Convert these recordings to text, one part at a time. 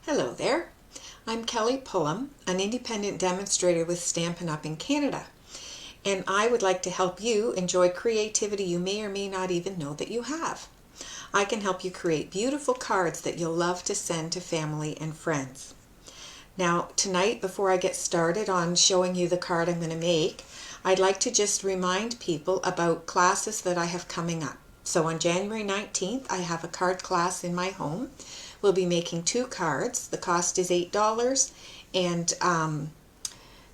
Hello there. I'm Kelly Pullum, an independent demonstrator with Stampin' Up! In Canada, and I would like to help you enjoy creativity you may or may not even know that you have. I can help you create beautiful cards that you'll love to send to family and friends. Now, tonight, before I get started on showing you the card I'm going to make, I'd like to just remind people about classes that I have coming up. So on January 19th, I have a card class in my home. We'll be making 2 cards. The cost is $8, and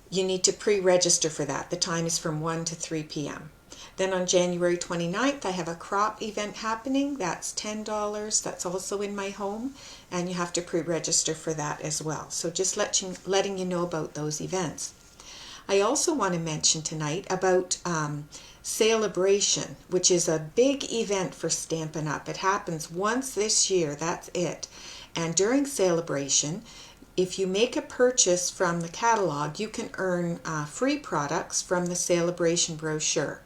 you need to pre-register for that. The time is from 1 to 3 p.m. Then on January 29th, I have a crop event happening. That's $10. That's also in my home, and you have to pre-register for that as well. So just letting you know about those events. I also want to mention tonight about Sale-a-bration, which is a big event for Stampin' Up! It happens once this year, that's it. And during Sale-a-bration, if you make a purchase from the catalog, you can earn free products from the Sale-a-bration brochure.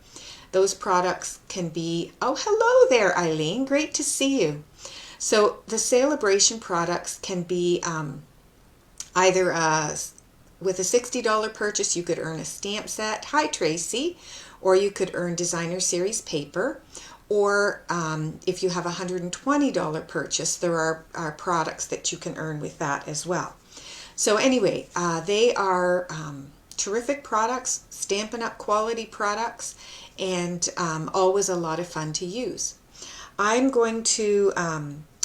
Those products can be, oh, hello there, Eileen, great to see you. So the Sale-a-bration products can be either with a $60 purchase, you could earn a stamp set. Hi, Tracy. Or you could earn designer series paper, or if you have a $120 purchase, there are products that you can earn with that as well. So anyway, they are terrific products, Stampin' Up! Quality products, and always a lot of fun to use. I'm going to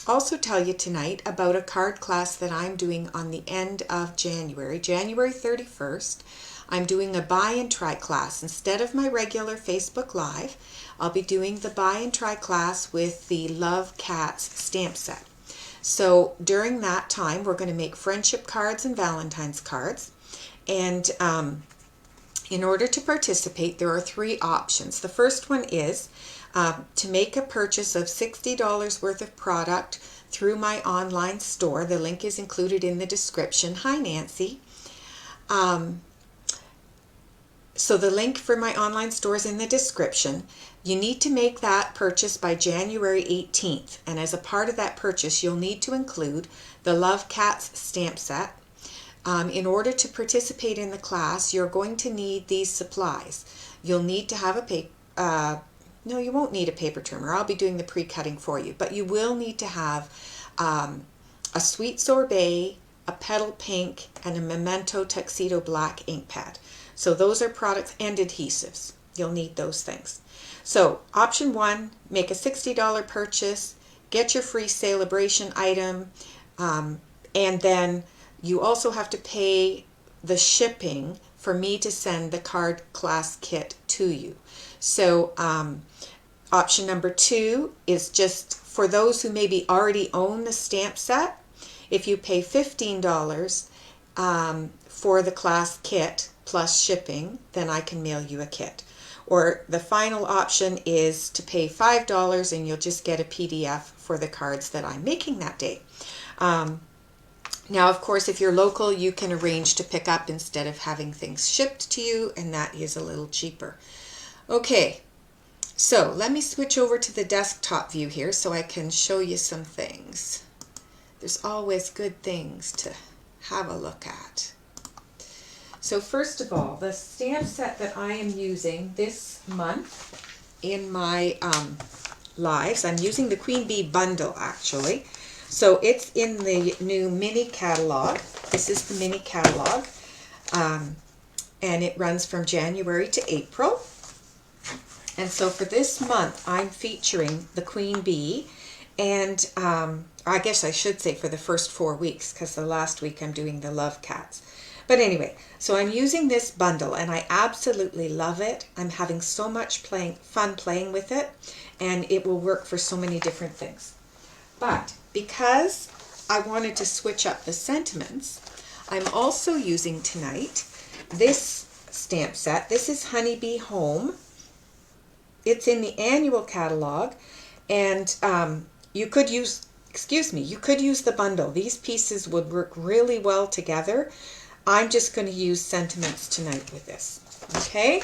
also tell you tonight about a card class that I'm doing on the end of January, January 31st. I'm doing a buy and try class. Instead of my regular Facebook Live, I'll be doing the buy and try class with the Love Cats stamp set. So during that time, we're going to make friendship cards and Valentine's cards. And in order to participate, there are 3 options. The first one is to make a purchase of $60 worth of product through my online store. The link is included in the description. Hi, Nancy. So the link for my online store is in the description. You need to make that purchase by January 18th. And as a part of that purchase, you'll need to include the Love Cats stamp set. In order to participate in the class, you're going to need these supplies. You'll need to have a paper, no, you won't need a paper trimmer. I'll be doing the pre-cutting for you. But you will need to have a sweet sorbet, a petal pink, and a memento tuxedo black ink pad. So those are products and adhesives. You'll need those things. So option 1, make a $60 purchase, get your free Sale-a-bration item, and then you also have to pay the shipping for me to send the card class kit to you. So option number 2 is just for those who maybe already own the stamp set. If you pay $15 for the class kit plus shipping, then I can mail you a kit. Or the final option is to pay $5 and you'll just get a PDF for the cards that I'm making that day. Now, of course, if you're local, you can arrange to pick up instead of having things shipped to you, and that is a little cheaper. Okay, so let me switch over to the desktop view here so I can show you some things. There's always good things to have a look at. So first of all, the stamp set that I am using this month in my lives, I'm using the Queen Bee Bundle actually. So it's in the new mini catalog. This is the mini catalog, and it runs from January to April. And so for this month, I'm featuring the Queen Bee, and I guess I should say for the first 4 weeks, because the last week I'm doing the Love Cats. But anyway, so I'm using this bundle and I absolutely love it. I'm having so much fun playing with it, and it will work for so many different things. But because I wanted to switch up the sentiments, I'm also using tonight this stamp set. This is Honeybee Home. It's in the annual catalog, and you could use the bundle. These pieces would work really well together. I'm just going to use sentiments tonight with this. Okay?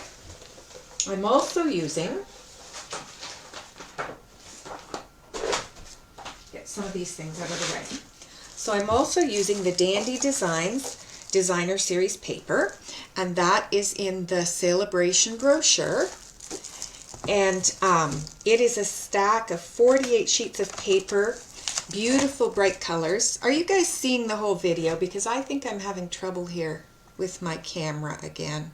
I'm also using, get some of these things out of the way. So I'm also using the Dandy Designs Designer Series paper, and that is in the Sale-a-bration brochure. And it is a stack of 48 sheets of paper, beautiful bright colors. Are you guys seeing the whole video? Because I think I'm having trouble here with my camera again.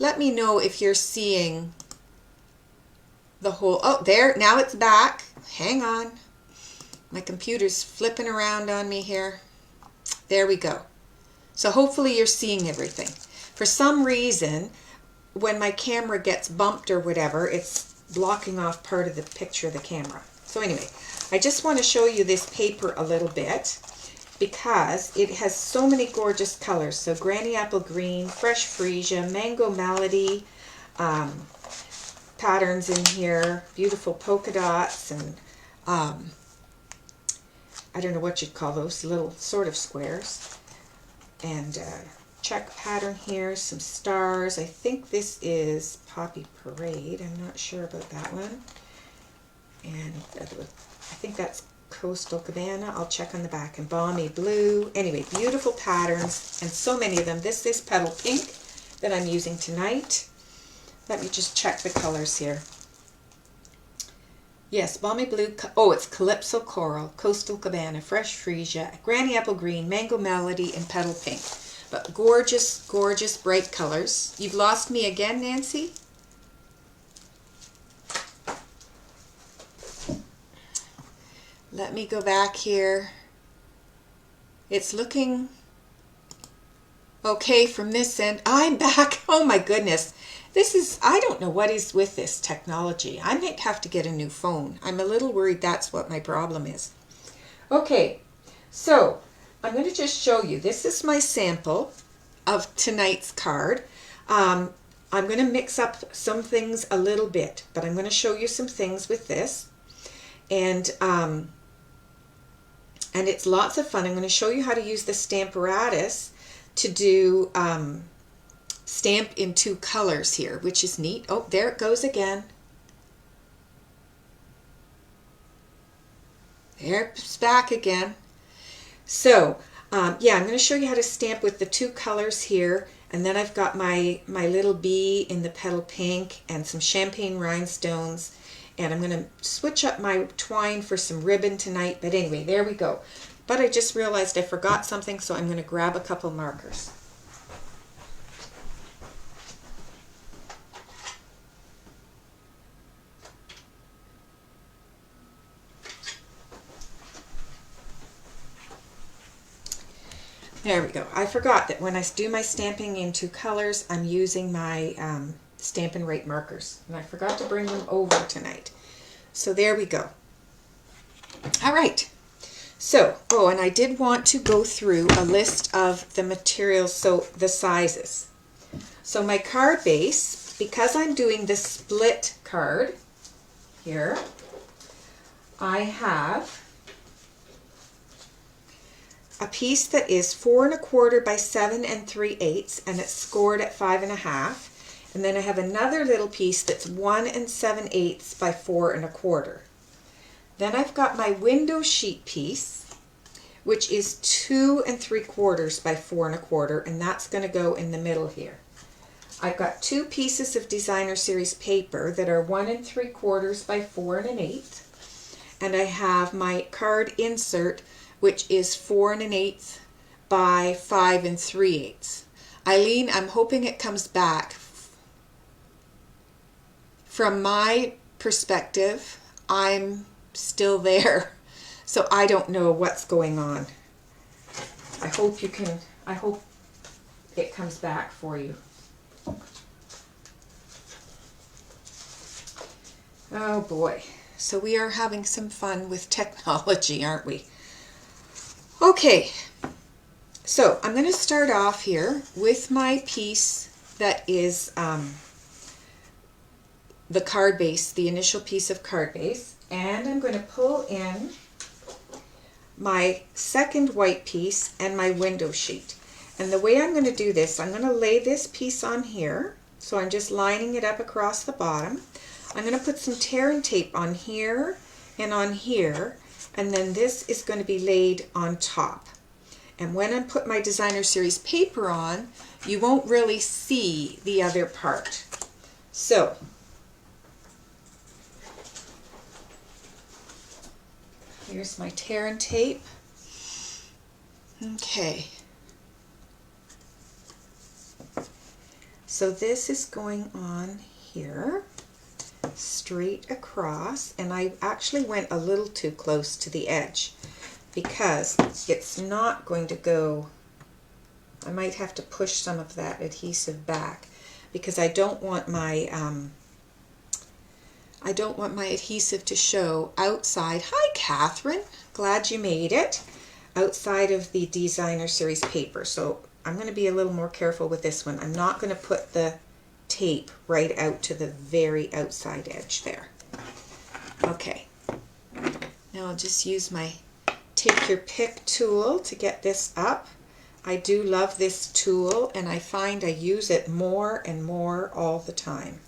Let me know if you're seeing the whole, oh, there, now it's back. Hang on. My computer's flipping around on me here. There we go. So hopefully you're seeing everything. For some reason, when my camera gets bumped or whatever, it's blocking off part of the picture of the camera. So anyway, I just want to show you this paper a little bit because it has so many gorgeous colors. So Granny Apple Green, Fresh Freesia, Mango Melody, patterns in here, beautiful polka dots, and I don't know what you'd call those, little sort of squares. And check pattern here, some stars. I think this is Poppy Parade. I'm not sure about that one. And I think that's Coastal Cabana. I'll check on the back. And Balmy Blue. Anyway, beautiful patterns, and so many of them. This is Petal Pink that I'm using tonight. Let me just check the colors here. Yes, Balmy Blue, oh, it's Calypso Coral, Coastal Cabana, Fresh Freesia, Granny Apple Green, Mango Melody, and Petal Pink. But gorgeous, gorgeous, bright colors. You've lost me again, Nancy? Let me go back here. It's looking okay from this end. I'm back. Oh my goodness. This is, I don't know what is with this technology. I might have to get a new phone. I'm a little worried that's what my problem is. Okay, so I'm going to just show you. This is my sample of tonight's card. I'm going to mix up some things a little bit, but I'm going to show you some things with this. And it's lots of fun. I'm going to show you how to use the Stamparatus to do stamp in 2 colors here, which is neat. Oh, there it goes again. There it's back again. So, yeah, I'm going to show you how to stamp with the 2 colors here, and then I've got my little bee in the Petal Pink and some champagne rhinestones, and I'm going to switch up my twine for some ribbon tonight. But anyway, there we go. But I just realized I forgot something, so I'm going to grab a couple markers. There we go. I forgot that when I do my stamping in 2 colors, I'm using my Stampin' Rate markers. And I forgot to bring them over tonight. So there we go. All right. So, oh, and I did want to go through a list of the materials, so the sizes. So my card base, because I'm doing the split card here, I have a piece that is 4 1/4 by 7 3/8, and it's scored at 5 1/2. And then I have another little piece that's 1 7/8 by 4 1/4. Then I've got my window sheet piece, which is 2 3/4 by 4 1/4, and that's going to go in the middle here. I've got 2 pieces of Designer Series paper that are 1 3/4 by 4 1/8, and I have my card insert, which is 4 1/8 by 5 3/8. Eileen, I'm hoping it comes back. From my perspective, I'm still there, so I don't know what's going on. I hope it comes back for you. Oh boy, so we are having some fun with technology, aren't we? Okay, so I'm going to start off here with my piece that is the card base, the initial piece of card base, and I'm going to pull in my second white piece and my window sheet. And the way I'm going to do this, I'm going to lay this piece on here, so I'm just lining it up across the bottom. I'm going to put some tear and tape on here and on here, and then this is going to be laid on top. And when I put my designer series paper on, you won't really see the other part. So here's my tear and tape. Okay. So this is going on here, straight across, and I actually went a little too close to the edge because it's not going to go. I might have to push some of that adhesive back because I don't want my adhesive to show outside. Hi, Catherine. Glad you made it. Outside of the designer series paper. So I'm going to be a little more careful with this one. I'm not going to put the tape right out to the very outside edge there. Okay. Now I'll just use my take your pick tool to get this up. I do love this tool, and I find I use it more and more all the time.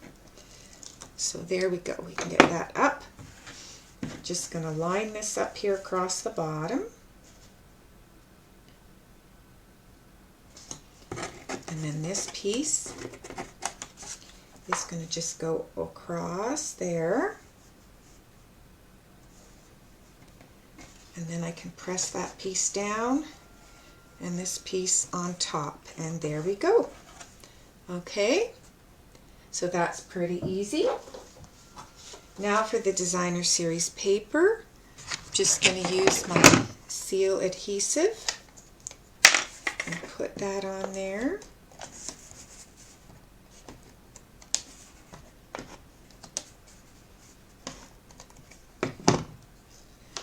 So there we go. We can get that up. I'm just going to line this up here across the bottom. And then this piece is going to just go across there. And then I can press that piece down and this piece on top. And there we go. Okay, so that's pretty easy. Now for the designer series paper, I'm just going to use my seal adhesive and put that on there.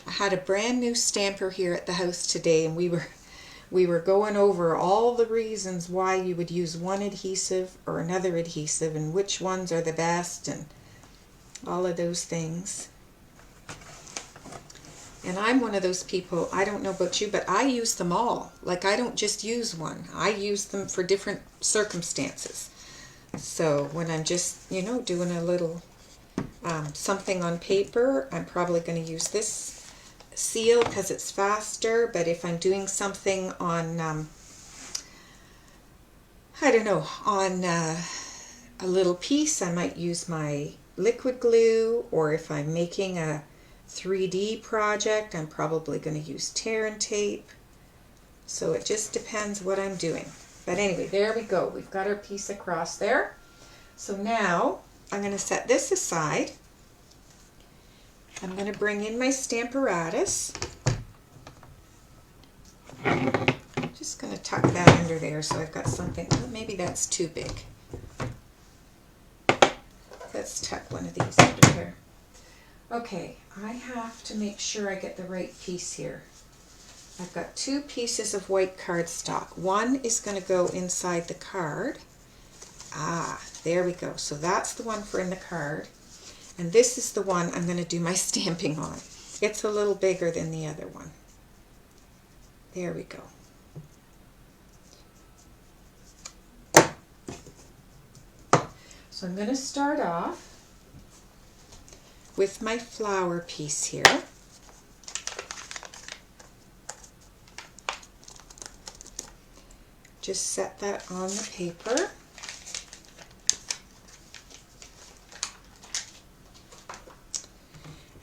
I had a brand new stamper here at the house today, and we were going over all the reasons why you would use one adhesive or another adhesive and which ones are the best and all of those things. And I'm one of those people, I don't know about you, but I use them all. Like, I don't just use one. I use them for different circumstances. So when I'm just, you know, doing a little something on paper, I'm probably going to use this seal because it's faster. But if I'm doing something on, I don't know, on a little piece, I might use my liquid glue, or if I'm making a 3D project, I'm probably going to use tear and tape. So it just depends what I'm doing. But anyway, there we go. We've got our piece across there. So now I'm going to set this aside. I'm going to bring in my Stamparatus. I'm just going to tuck that under there so I've got something. Oh, maybe that's too big. Let's tuck one of these under there. Okay, I have to make sure I get the right piece here. I've got two pieces of white cardstock. One is going to go inside the card. Ah, there we go. So that's the one for in the card. And this is the one I'm going to do my stamping on. It's a little bigger than the other one. There we go. So I'm going to start off with my flower piece here. Just set that on the paper.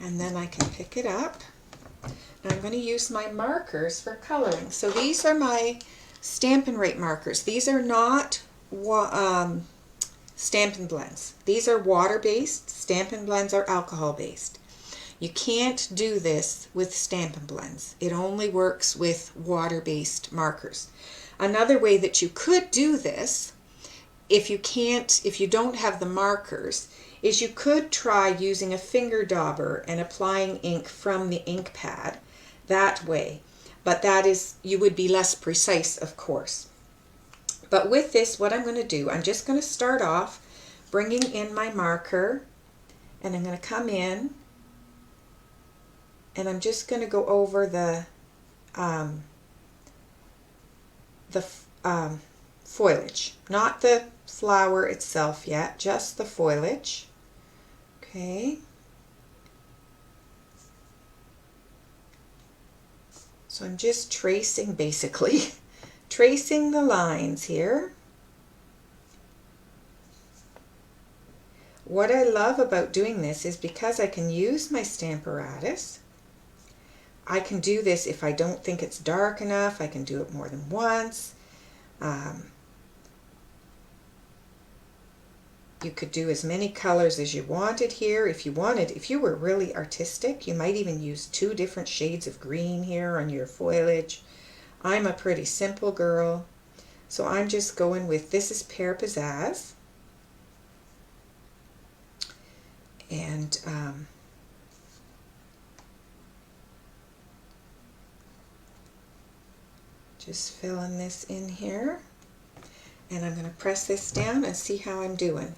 And then I can pick it up. Now I'm going to use my markers for coloring. So these are my Stampin' Rate markers. These are not Stampin' Blends. These are water-based. Stampin' Blends are alcohol-based. You can't do this with Stampin' Blends. It only works with water-based markers. Another way that you could do this, if you don't have the markers, is you could try using a finger dauber and applying ink from the ink pad that way. But you would be less precise, of course. But with this, what I'm going to do, I'm just going to start off bringing in my marker, and I'm going to come in, and I'm just going to go over the foliage, not the flower itself yet, just the foliage. Okay. So I'm just tracing, basically, tracing the lines here. What I love about doing this is because I can use my Stamparatus. I can do this if I don't think it's dark enough. I can do it more than once. You could do as many colors as you wanted here. If you were really artistic, you might even use 2 different shades of green here on your foliage. I'm a pretty simple girl, so I'm just going with, this is Pear Pizzazz. And just filling this in here. And I'm going to press this down and see how I'm doing.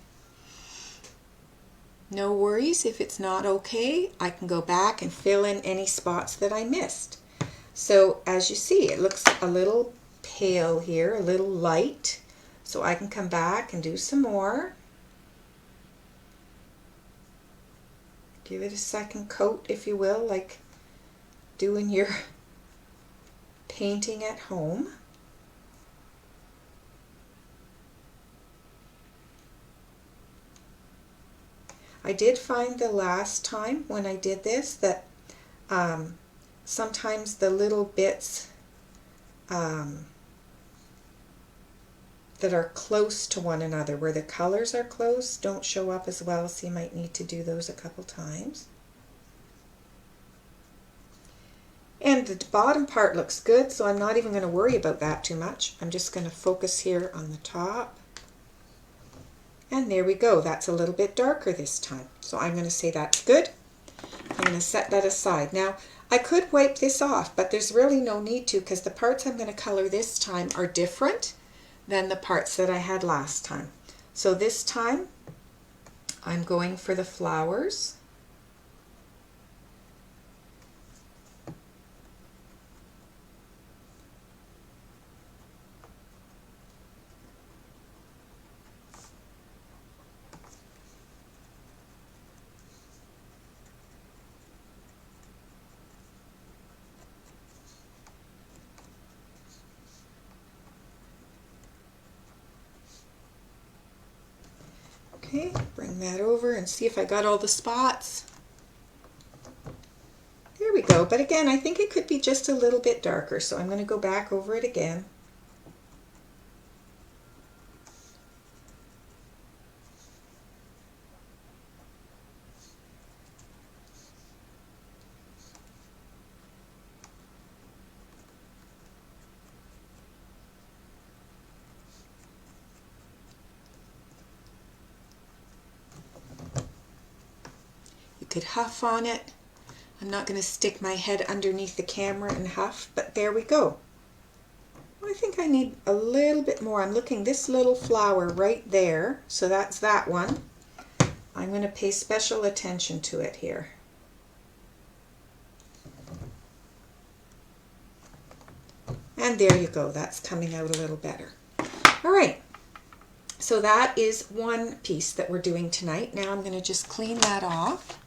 No worries if it's not okay. I can go back and fill in any spots that I missed. So as you see, it looks a little pale here, a little light. So I can come back and do some more. Give it a second coat, if you will, like doing your painting at home. I did find the last time when I did this that sometimes the little bits that are close to one another, where the colors are close, don't show up as well, so you might need to do those a couple times. And the bottom part looks good, so I'm not even going to worry about that too much. I'm just going to focus here on the top. And there we go. That's a little bit darker this time. So I'm going to say that's good. I'm going to set that aside. Now, I could wipe this off, but there's really no need to, because the parts I'm going to color this time are different than the parts that I had last time. So this time, I'm going for the flowers. Okay, bring that over and see if I got all the spots. There we go. But again, I think it could be just a little bit darker, so I'm going to go back over it again. Could huff on it. I'm not going to stick my head underneath the camera and huff, but there we go. I think I need a little bit more. I'm looking this little flower right there, so that's that one. I'm going to pay special attention to it here. And there you go. That's coming out a little better. All right. So that is one piece that we're doing tonight. Now I'm going to just clean that off.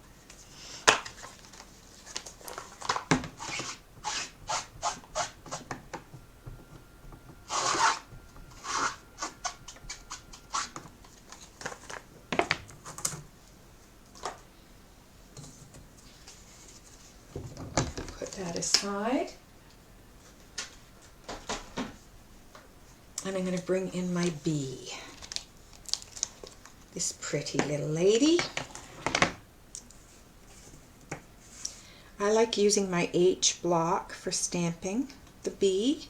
That aside, and I'm going to bring in my bee, this pretty little lady. I like using my H block for stamping the bee.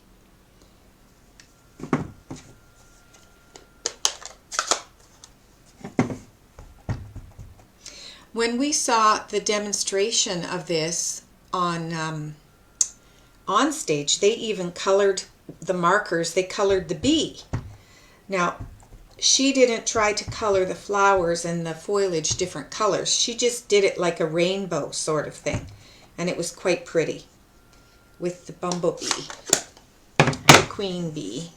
When we saw the demonstration of this on stage, they even colored the markers. They colored the bee. Now, she didn't try to color the flowers and the foliage different colors. She just did it like a rainbow sort of thing, and it was quite pretty with the bumblebee, the queen bee.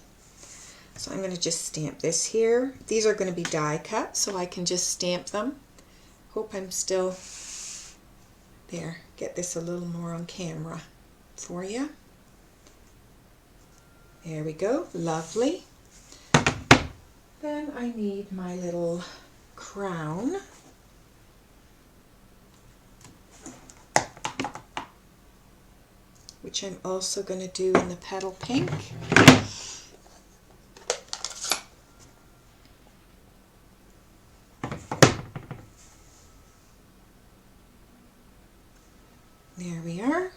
So I'm going to just stamp this here. These are going to be die cut, so I can just stamp them. Hope I'm still there. Get this a little more on camera for you. There we go, lovely. Then I need my little crown. Which I'm also going to do in the petal pink. There we are.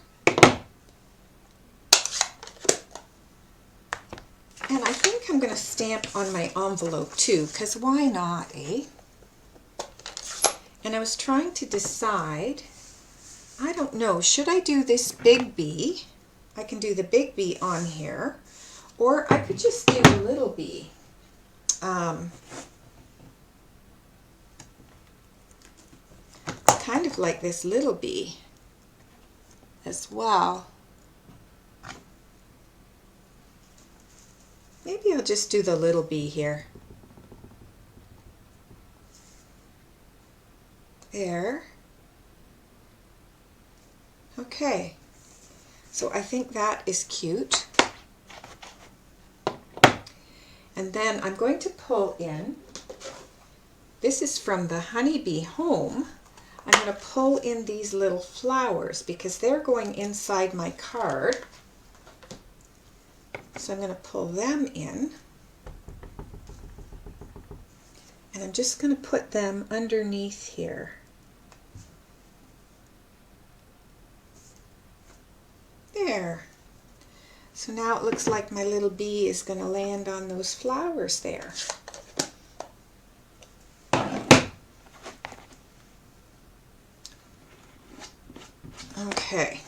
And I think I'm going to stamp on my envelope too, because why not, eh? And I was trying to decide, I don't know, should I do this big bee? I can do the big bee on here, or I could just do a little bee. Kind of like this little bee as well. Maybe I'll just do the little bee here. There. Okay. So I think that is cute. And then I'm going to pull in, this is from the Honeybee Home. I'm going to pull in these little flowers because they're going inside my card. So I'm going to pull them in. And I'm just going to put them underneath here. There. So now it looks like my little bee is going to land on those flowers there. Okay,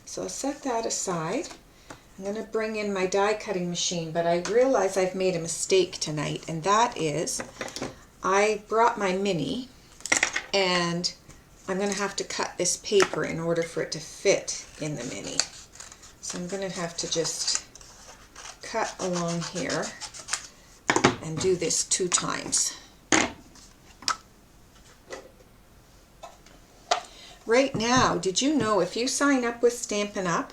so I'll set that aside. I'm going to bring in my die cutting machine, but I realize I've made a mistake tonight, and that is I brought my mini, and I'm going to have to cut this paper in order for it to fit in the mini. So I'm going to have to just cut along here and do this 2 times. Right now, did you know if you sign up with Stampin' Up,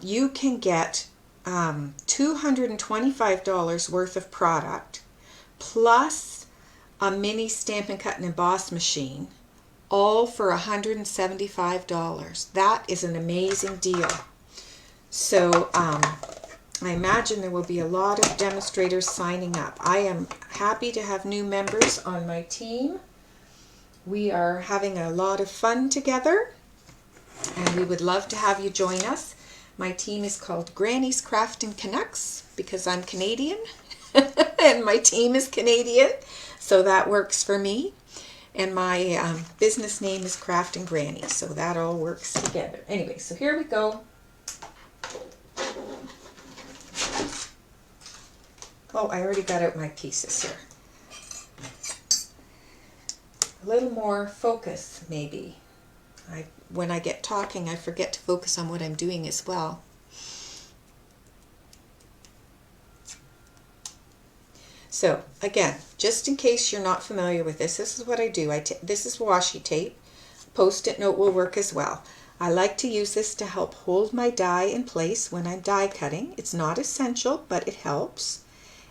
you can get $225 worth of product plus a mini Stampin' Cut and Emboss machine, all for $175. That is an amazing deal. So I imagine there will be a lot of demonstrators signing up. I am happy to have new members on my team. We are having a lot of fun together, and we would love to have you join us. My team is called Granny's Craftin' Canucks because I'm Canadian and my team is Canadian, so that works for me. And my business name is Craftin' Granny, so that all works together. Anyway, so here we go. Oh, I already got out my pieces here. A little more focus, maybe. When I get talking, I forget to focus on what I'm doing as well. So, again, just in case you're not familiar with this, this is what I do. This is washi tape. Post-it note will work as well. I like to use this to help hold my die in place when I'm die cutting. It's not essential, but it helps.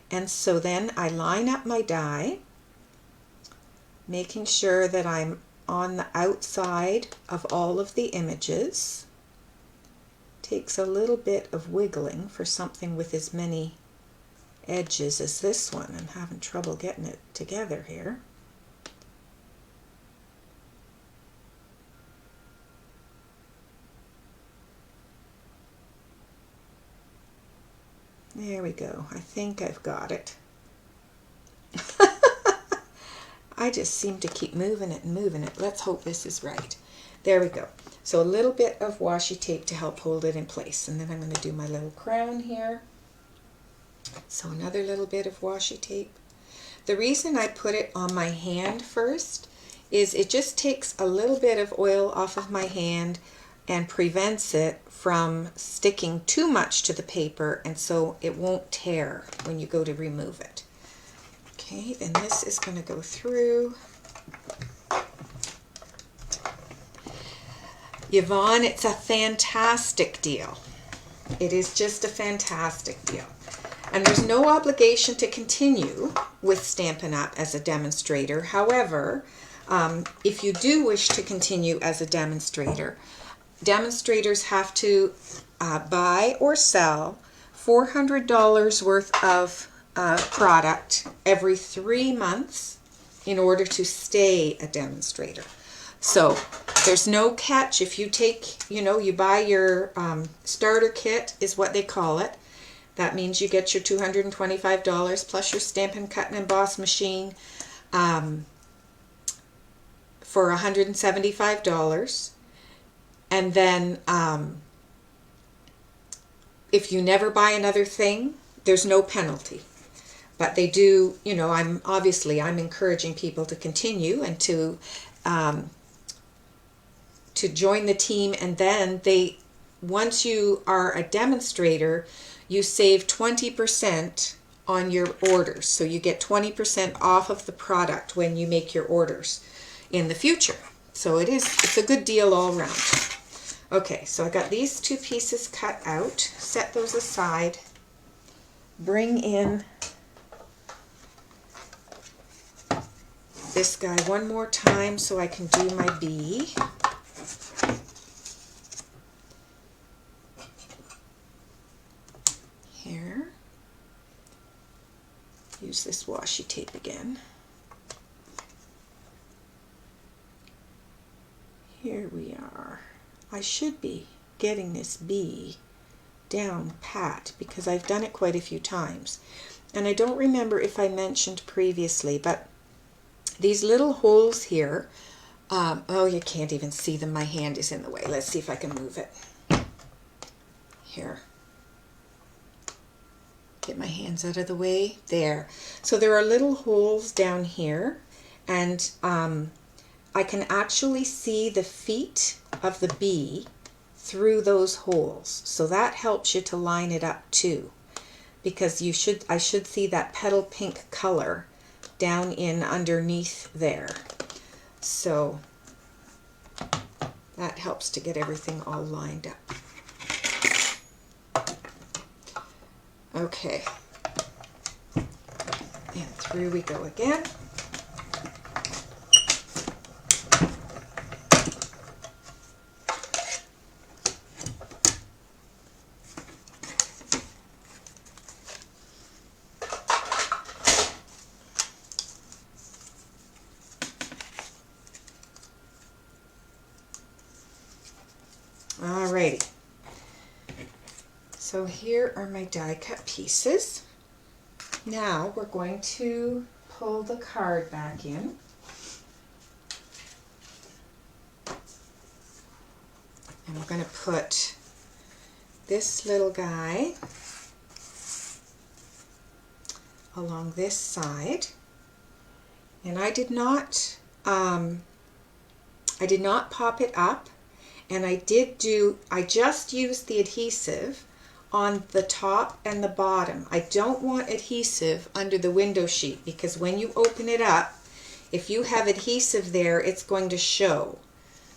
And so then I line up my die, making sure that I'm on the outside of all of the images. Takes a little bit of wiggling for something with as many edges as this one. I'm having trouble getting it together here. There we go. I think I've got it. I just seem to keep moving it and moving it. Let's hope this is right. There we go. So a little bit of washi tape to help hold it in place. And then I'm going to do my little crown here. So another little bit of washi tape. The reason I put it on my hand first is it just takes a little bit of oil off of my hand and prevents it from sticking too much to the paper, and so it won't tear when you go to remove it. Okay, then this is going to go through. Yvonne, it's a fantastic deal. It is just a fantastic deal. And there's no obligation to continue with Stampin' Up! As a demonstrator. However, if you do wish to continue as a demonstrator, demonstrators have to buy or sell $400 worth of product every 3 months in order to stay a demonstrator. So there's no catch if you take, you buy your starter kit is what they call it. That means you get your $225 plus your Stampin' Cut and Emboss machine for $175. And then if you never buy another thing, there's no penalty. But they do, I'm encouraging people to continue and to join the team, and then once you are a demonstrator, you save 20% on your orders. So you get 20% off of the product when you make your orders in the future. So it's a good deal all around. Okay, so I got these 2 pieces cut out, set those aside, bring in this guy one more time so I can do my bee. Here. Use this washi tape again. Here we are. I should be getting this bee down pat because I've done it quite a few times. And I don't remember if I mentioned previously, but these little holes here, oh, you can't even see them. My hand is in the way. Let's see if I can move it. Here. Get my hands out of the way. There. So there are little holes down here, and I can actually see the feet of the bee through those holes. So that helps you to line it up too, because I should see that petal pink color down in underneath there. So that helps to get everything all lined up. Okay, and through we go again. Alrighty. So here are my die cut pieces. Now we're going to pull the card back in. And we're going to put this little guy along this side. And I did not pop it up, and I just used the adhesive on the top and the bottom. I don't want adhesive under the window sheet, because when you open it up, if you have adhesive there, it's going to show.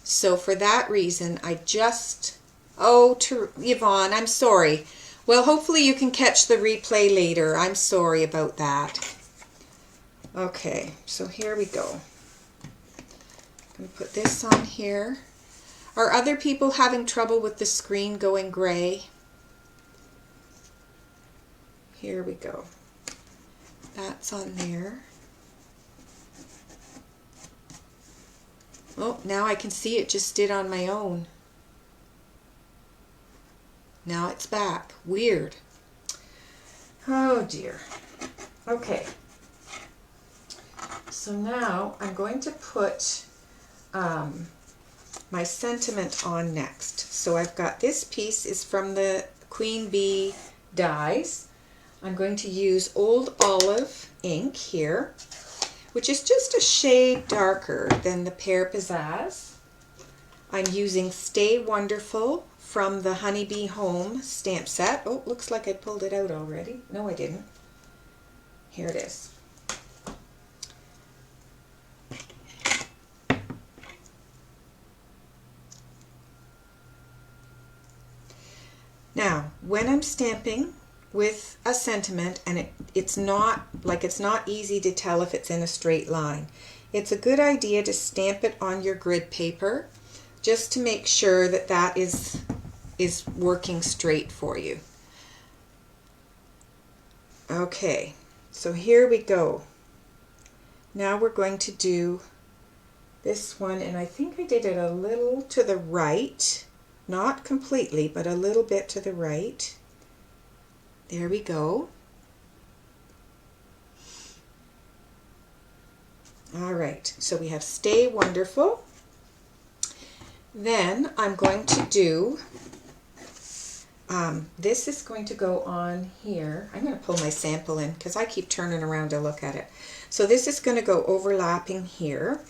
So for that reason, to Yvonne, I'm sorry. Well, hopefully you can catch the replay later. I'm sorry about that. Okay, so here we go. I'm going to put this on here. Are other people having trouble with the screen going gray? Here we go. That's on there. Oh, now I can see it just did on my own. Now it's back. Weird. Oh dear. Okay. So now I'm going to put my sentiment on next. So I've got this piece is from the Queen Bee dies. I'm going to use Old Olive ink here, which is just a shade darker than the Pear Pizzazz. I'm using Stay Wonderful from the Honeybee Home Stamp Set. Oh, looks like I pulled it out already. No, I didn't. Here it is. Now, when I'm stamping with a sentiment and it's not easy to tell if it's in a straight line, it's a good idea to stamp it on your grid paper just to make sure that that is working straight for you. Okay, so here we go. Now we're going to do this one, and I think I did it a little to the right, not completely, but a little bit to the right. There we go. All right, so we have Stay Wonderful. Then I'm going to do, this is going to go on here. I'm going to pull my sample in because I keep turning around to look at it. So this is going to go overlapping here.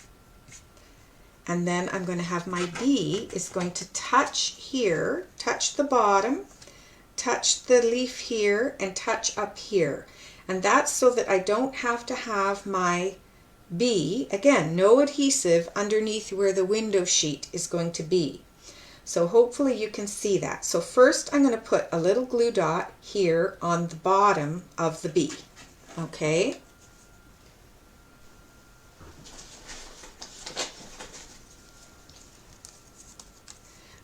And then I'm going to have my bee is going to touch here, touch the bottom, touch the leaf here, and touch up here. And that's so that I don't have to have my bee, again, no adhesive underneath where the window sheet is going to be. So hopefully you can see that. So first I'm going to put a little glue dot here on the bottom of the bee. Okay.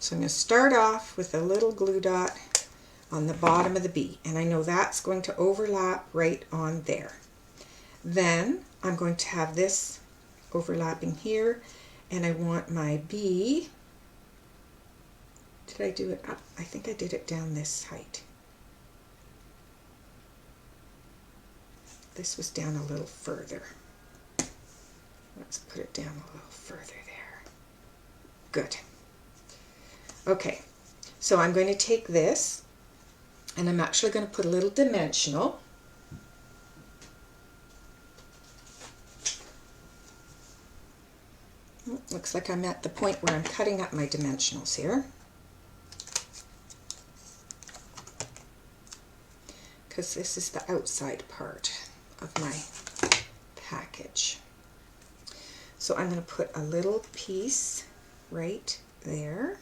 So I'm going to start off with a little glue dot on the bottom of the bee, and I know that's going to overlap right on there. Then I'm going to have this overlapping here, and I want my bee, did I do it up? I think I did it down this height. This was down a little further. Let's put it down a little further there. Good. Okay, so I'm going to take this, and I'm actually going to put a little dimensional. Looks like I'm at the point where I'm cutting up my dimensionals here, because this is the outside part of my package. So I'm going to put a little piece right there,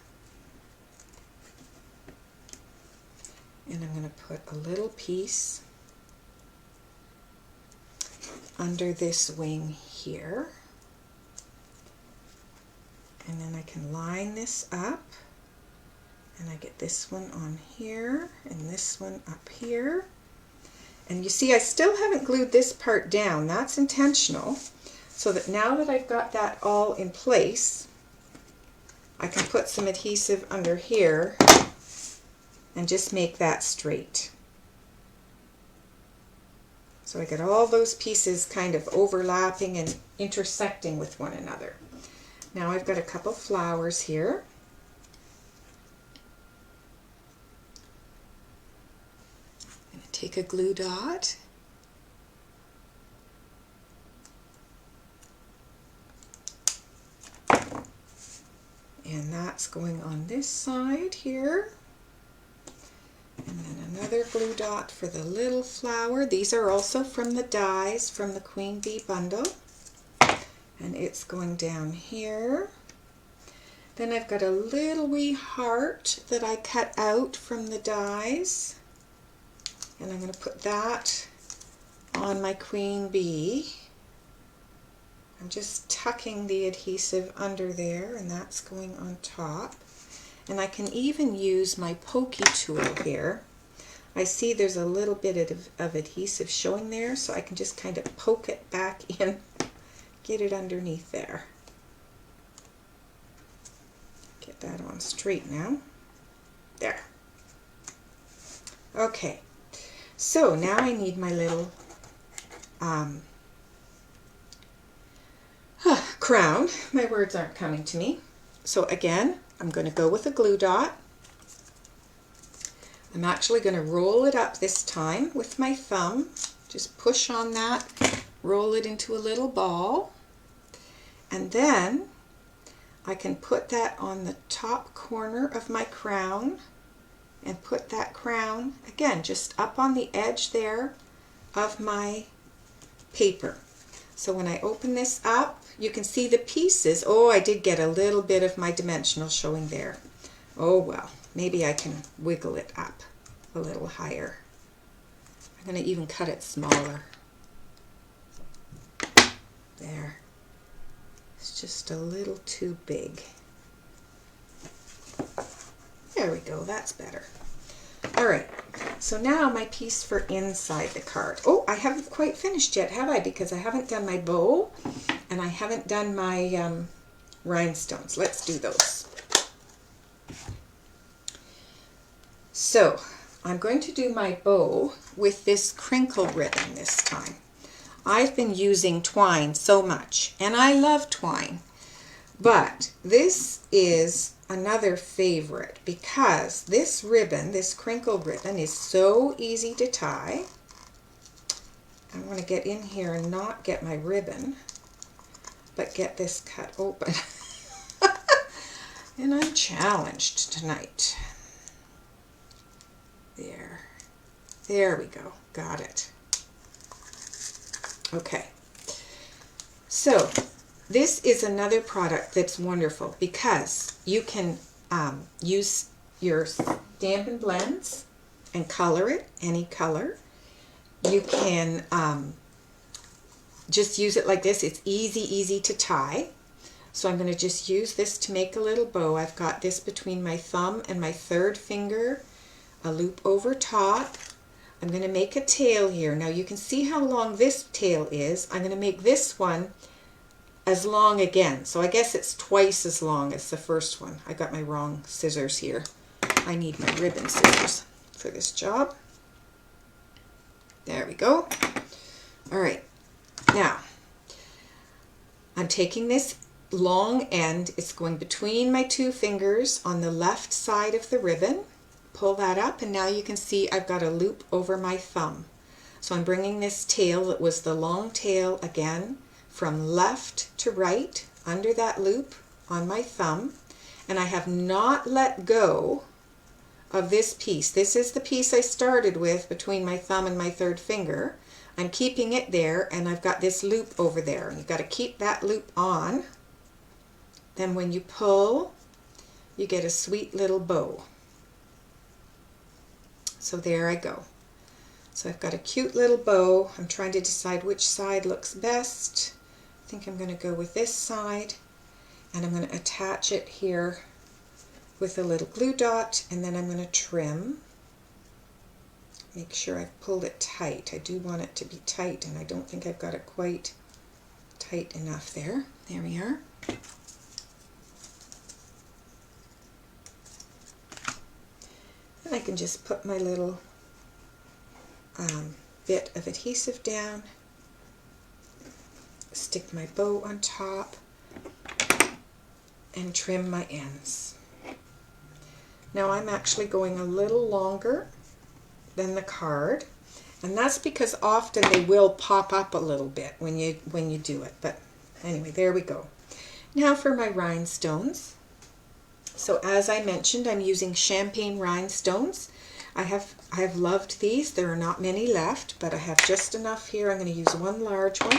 and I'm going to put a little piece under this wing here. And then I can line this up, and I get this one on here and this one up here. And you see I still haven't glued this part down. That's intentional, so that now that I've got that all in place, I can put some adhesive under here and just make that straight. So I get all those pieces kind of overlapping and intersecting with one another. Now I've got a couple flowers here. I'm going to take a glue dot. And that's going on this side here. And then another glue dot for the little flower. These are also from the dies from the Queen Bee bundle. And it's going down here. Then I've got a little wee heart that I cut out from the dies, and I'm going to put that on my Queen Bee. I'm just tucking the adhesive under there, and that's going on top. And I can even use my pokey tool here. I see there's a little bit of adhesive showing there, so I can just kind of poke it back in. Get it underneath there. Get that on straight now. There. Okay, so now I need my little crown. My words aren't coming to me. So again, I'm going to go with a glue dot. I'm actually going to roll it up this time with my thumb. Just push on that, roll it into a little ball, and then I can put that on the top corner of my crown and put that crown, again, just up on the edge there of my paper. So when I open this up, you can see the pieces. Oh, I did get a little bit of my dimensional showing there. Oh well, maybe I can wiggle it up. a little higher. I'm going to even cut it smaller. There. It's just a little too big. There we go, that's better. All right, so now my piece for inside the card. Oh, I haven't quite finished yet, have I? Because I haven't done my bow and I haven't done my rhinestones. Let's do those. So I'm going to do my bow with this crinkle ribbon this time. I've been using twine so much, and I love twine, but this is another favorite because this ribbon, this crinkle ribbon, is so easy to tie. I want to get in here and not get my ribbon, but get this cut open. And I'm challenged tonight. There we go, got it. Okay, so this is another product that's wonderful because you can use your Stampin' Blends and color it any color. You can just use it like this. It's easy to tie. So I'm going to just use this to make a little bow. I've got this between my thumb and my third finger, a loop over top. I'm going to make a tail here. Now you can see how long this tail is. I'm going to make this one as long again. So I guess it's twice as long as the first one. I got my wrong scissors here. I need my ribbon scissors for this job. There we go. All right. Now, I'm taking this long end. It's going between my two fingers on the left side of the ribbon. Pull that up, and now you can see I've got a loop over my thumb. So I'm bringing this tail that was the long tail again from left to right under that loop on my thumb, and I have not let go of this piece. This is the piece I started with between my thumb and my third finger. I'm keeping it there, and I've got this loop over there, and you've got to keep that loop on. Then when you pull, you get a sweet little bow. So there I go. So I've got a cute little bow. I'm trying to decide which side looks best. I think I'm going to go with this side, and I'm going to attach it here with a little glue dot, and then I'm going to trim. Make sure I've pulled it tight. I do want it to be tight, and I don't think I've got it quite tight enough there. There we are. And I can just put my little bit of adhesive down, stick my bow on top, and trim my ends. Now I'm actually going a little longer than the card, and that's because often they will pop up a little bit when you do it. But anyway, there we go. Now for my rhinestones. So as I mentioned, I'm using champagne rhinestones. I have loved these. There are not many left, but I have just enough here. I'm going to use one large one.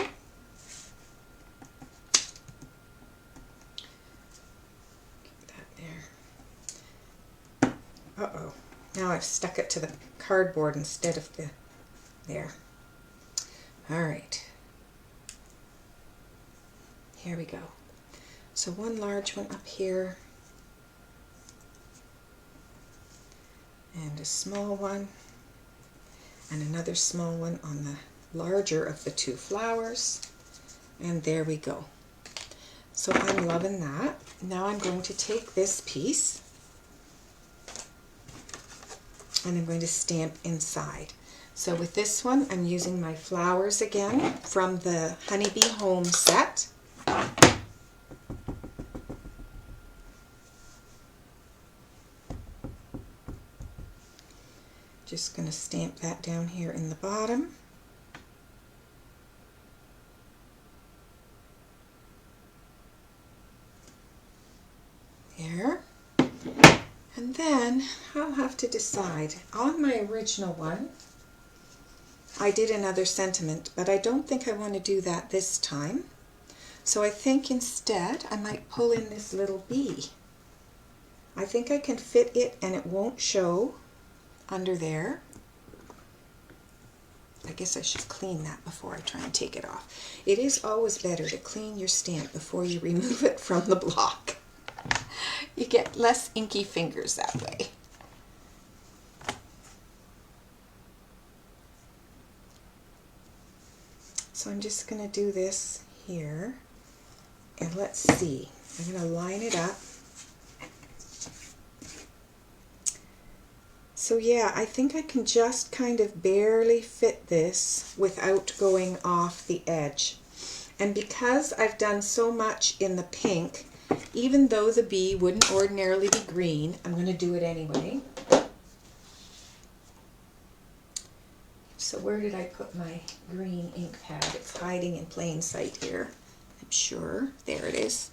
Get that there. Uh-oh. Now I've stuck it to the cardboard instead of the there. All right. Here we go. So one large one up here. And a small one, and another small one on the larger of the two flowers, and there we go. So I'm loving that. Now I'm going to take this piece and I'm going to stamp inside. So with this one, I'm using my flowers again from the Honeybee Home Set. Just going to stamp that down here in the bottom. There. And then I'll have to decide. On my original one, I did another sentiment, but I don't think I want to do that this time. So I think instead I might pull in this little bee. I think I can fit it and it won't show under there. I guess I should clean that before I try and take it off. It is always better to clean your stamp before you remove it from the block. You get less inky fingers that way. So I'm just going to do this here, and let's see. I'm going to line it up. So yeah, I think I can just kind of barely fit this without going off the edge. And because I've done so much in the pink, even though the bee wouldn't ordinarily be green, I'm going to do it anyway. So where did I put my green ink pad? It's hiding in plain sight here, I'm sure. There it is.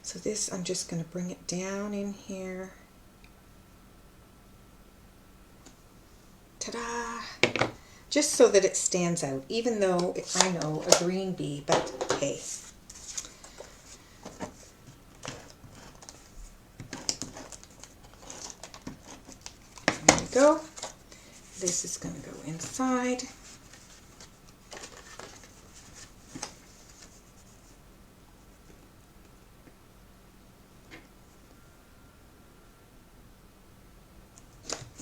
So this, I'm just going to bring it down in here. Ta-da! Just so that it stands out, even though I know a green bee, but hey. There we go. This is going to go inside.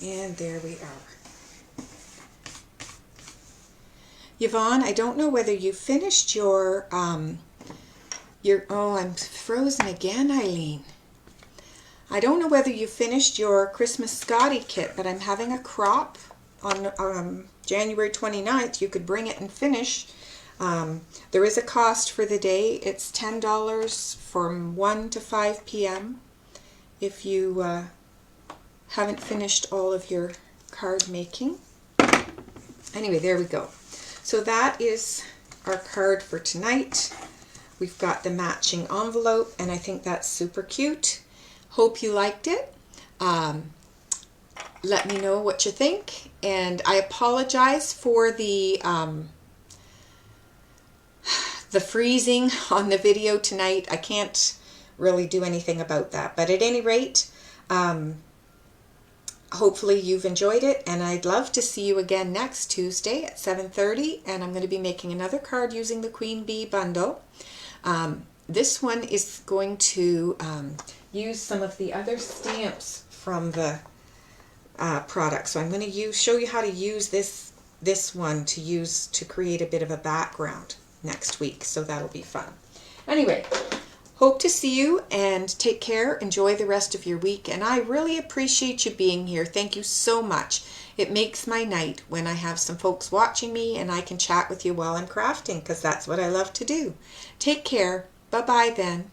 And there we are. Yvonne, I don't know whether you finished your, oh, I'm frozen again, Eileen. I don't know whether you finished your Christmas Scotty kit, but I'm having a crop on January 29th. You could bring it and finish. There is a cost for the day. It's $10 from 1 to 5 p.m. if you haven't finished all of your card making. Anyway, there we go. So that is our card for tonight. We've got the matching envelope, and I think that's super cute. Hope you liked it. Let me know what you think, and I apologize for the freezing on the video tonight. I can't really do anything about that, but at any rate, hopefully you've enjoyed it, and I'd love to see you again next Tuesday at 7:30, and I'm going to be making another card using the Queen Bee bundle. This one is going to use some of the other stamps from the product. So I'm going to show you how to use this one to create a bit of a background next week. So that'll be fun. Anyway, hope to see you, and take care. Enjoy the rest of your week, and I really appreciate you being here. Thank you so much. It makes my night when I have some folks watching me and I can chat with you while I'm crafting, because that's what I love to do. Take care. Bye-bye then.